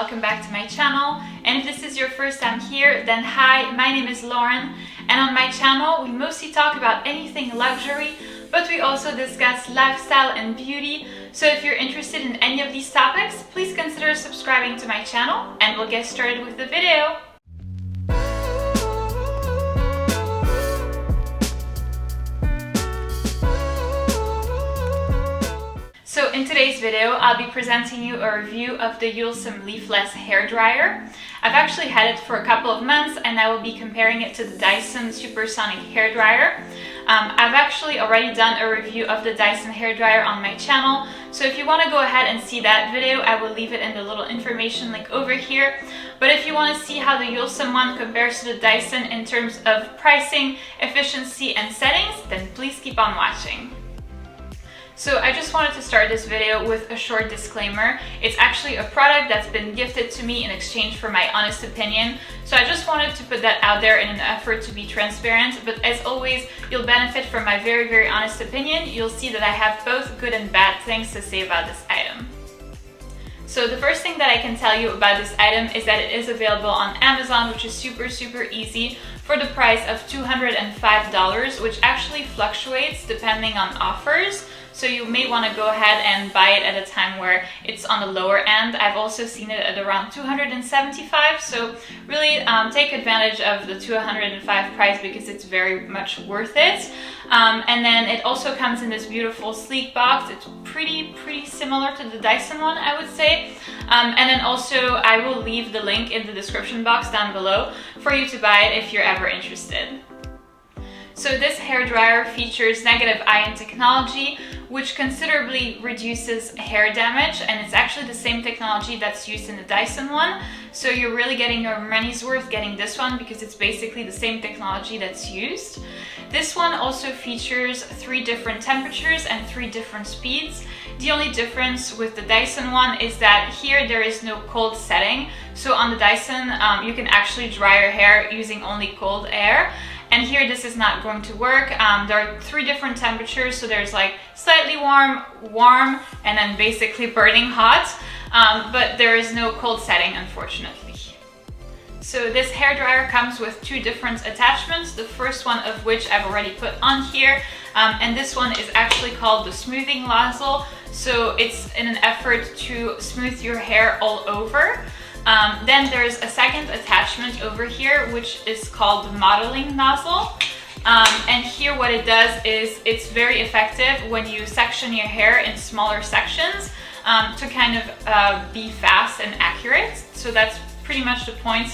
welcome back to my channel. And if this is your first time here, then hi, my name is Lauren, and on my channel we mostly talk about anything luxury, but we also discuss lifestyle and beauty. So if you're interested in any of these topics, please consider subscribing to my channel, and we'll get started with the video. So in today's video, I'll be presenting you a review of the Ulesm Leafless Hairdryer. I've actually had it for a couple of months, and I will be comparing it to the Dyson Supersonic Hairdryer. I've actually already done a review of the Dyson Hairdryer on my channel, so if you want to go ahead and see that video, I will leave it in the little information link over here. But if you want to see how the Ulesm one compares to the Dyson in terms of pricing, efficiency, and settings, then please keep on watching. So I just wanted to start this video with a short disclaimer. It's actually a product that's been gifted to me in exchange for my honest opinion. So I just wanted to put that out there in an effort to be transparent. But as always, you'll benefit from my very, very honest opinion. You'll see that I have both good and bad things to say about this item. So the first thing that I can tell you about this item is that it is available on Amazon, which is super easy, for the price of $205, which actually fluctuates depending on offers. So you may want to go ahead and buy it at a time where it's on the lower end. I've also seen it at around $275, so really take advantage of the $205 price because it's very much worth it. And then it also comes in this beautiful sleek box. It's pretty similar to the Dyson one, I would say. And then also I will leave the link in the description box down below for you to buy it if you're ever interested. So this hairdryer features negative ion technology, which considerably reduces hair damage, and it's actually the same technology that's used in the Dyson one. So you're really getting your money's worth getting this one because it's basically the same technology that's used. This one also features 3 different temperatures and 3 different speeds. The only difference with the Dyson one is that here there is no cold setting. So on the Dyson, you can actually dry your hair using only cold air. And here this is not going to work. There are 3 different temperatures, so there's like slightly warm, warm, and then basically burning hot. But there is no cold setting, unfortunately. So this hairdryer comes with 2 different attachments, the first one of which I've already put on here. And this one is actually called the smoothing nozzle. So it's in an effort to smooth your hair all over. Then there's a second attachment over here, which is called the modeling nozzle. And here what it does is it's very effective when you section your hair in smaller sections to kind of be fast and accurate. So that's pretty much the point.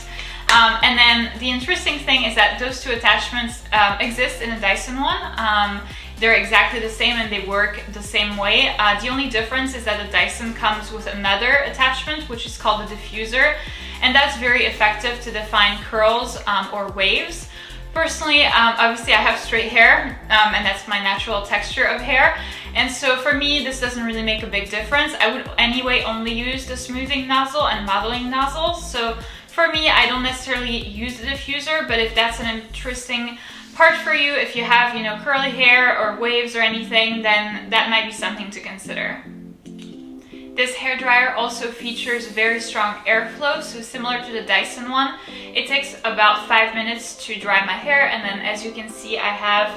And then the interesting thing is that those 2 attachments exist in the Dyson one. They're exactly the same and they work the same way. The only difference is that the Dyson comes with another attachment, which is called the diffuser, and that's very effective to define curls or waves. Personally, obviously I have straight hair, and that's my natural texture of hair, and so for me this doesn't really make a big difference. I would anyway only use the smoothing nozzle and modeling nozzle, so for me I don't necessarily use the diffuser, but if that's an interesting part for you, if you have, you know, curly hair or waves or anything, then that might be something to consider. This hairdryer also features very strong airflow, so similar to the Dyson one. It takes about 5 minutes to dry my hair, and then as you can see I have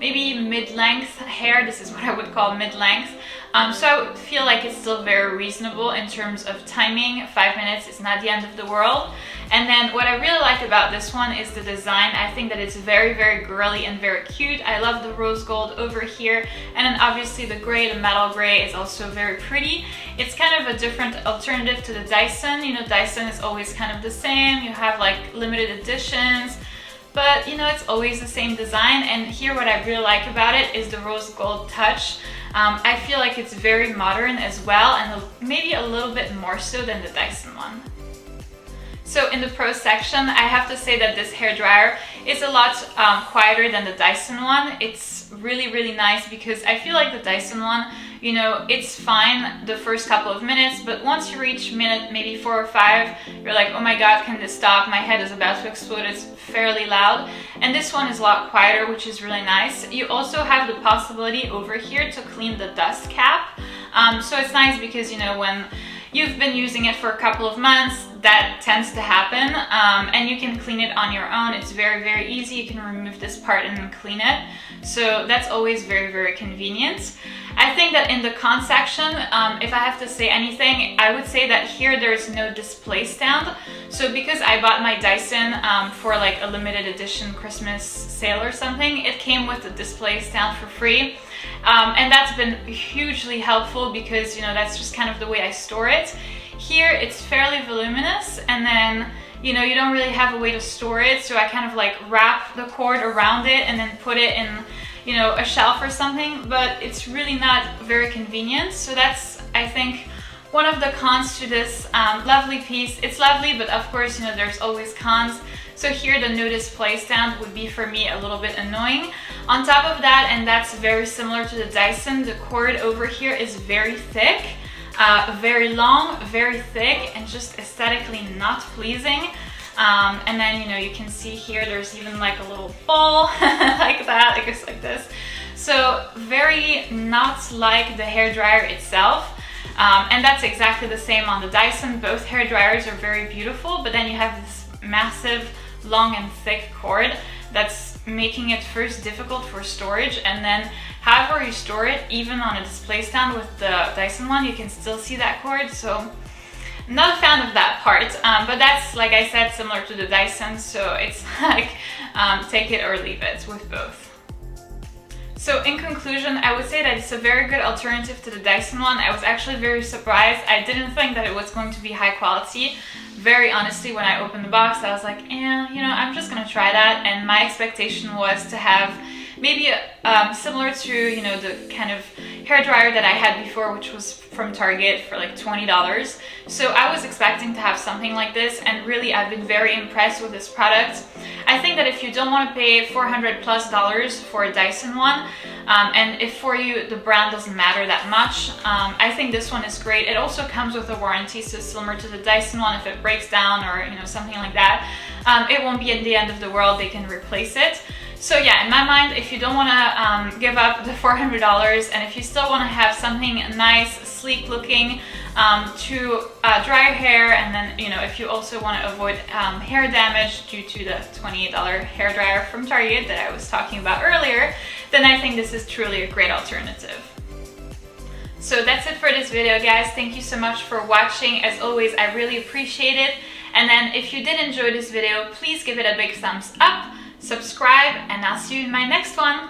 maybe mid-length hair. This is what I would call mid-length. So I would feel like it's still very reasonable in terms of timing. 5 minutes is not the end of the world. And then what I really like about this one is the design. I think that it's very girly and very cute. I love the rose gold over here. And then obviously the gray, the metal gray, is also very pretty. It's kind of a different alternative to the Dyson. You know, Dyson is always kind of the same. You have like limited editions, but you know, it's always the same design. And here what I really like about it is the rose gold touch. I feel like it's very modern as well, and maybe a little bit more so than the Dyson one. So in the pros section, I have to say that this hairdryer is a lot quieter than the Dyson one. It's really nice because I feel like the Dyson one, you know, it's fine the first couple of minutes, but once you reach minute maybe 4 or 5, you're like, oh my god, can this stop? My head is about to explode. It's fairly loud. And this one is a lot quieter, which is really nice. You also have the possibility over here to clean the dust cap. So it's nice because, you know, when you've been using it for a couple of months, that tends to happen, and you can clean it on your own. It's very, very easy. You can remove this part and then clean it. So that's always very, very convenient. I think that in the cons section, if I have to say anything, I would say that here there's no display stand. So because I bought my Dyson for like a limited edition Christmas sale or something, it came with a display stand for free. And that's been hugely helpful because, you know, that's just kind of the way I store it. Here it's fairly voluminous, and then, you know, you don't really have a way to store it, so I kind of like wrap the cord around it and then put it in, you know, a shelf or something, but it's really not very convenient. So that's, I think, one of the cons to this lovely piece. It's lovely, but of course, you know, there's always cons. So here the no display stand would be for me a little bit annoying. On top of that, and that's very similar to the Dyson, the cord over here is very thick, very long, very thick, and just aesthetically not pleasing. And then, you know, you can see here there's even like a little ball like that, I guess like this. So very not like the hairdryer itself. And that's exactly the same on the Dyson. Both hair dryers are very beautiful, but then you have this massive, long and thick cord that's making it first difficult for storage, and then however you store it, even on a display stand with the Dyson one, you can still see that cord. So not a fan of that part, but that's, like I said, similar to the Dyson, so it's like take it or leave it with both. So in conclusion, I would say that it's a very good alternative to the Dyson one. I was actually very surprised. I didn't think that it was going to be high quality. Very honestly, when I opened the box, I was like, you know, I'm just gonna try that. And my expectation was to have maybe similar to, you know, the kind of hairdryer that I had before, which was from Target for like $20. So I was expecting to have something like this, and really I've been very impressed with this product. I think that if you don't want to pay $400+ for a Dyson one, and if for you the brand doesn't matter that much, I think this one is great. It also comes with a warranty, so similar to the Dyson one, if it breaks down or, you know, something like that, it won't be at the end of the world. They can replace it. So yeah, in my mind, if you don't want to give up the $400, and if you still want to have something nice, sleek looking to dry your hair, and then, you know, if you also want to avoid hair damage due to the $28 hairdryer from Target that I was talking about earlier, then I think this is truly a great alternative. So that's it for this video, guys. Thank you so much for watching. As always, I really appreciate it. And then if you did enjoy this video, please give it a big thumbs up, subscribe, and I'll see you in my next one.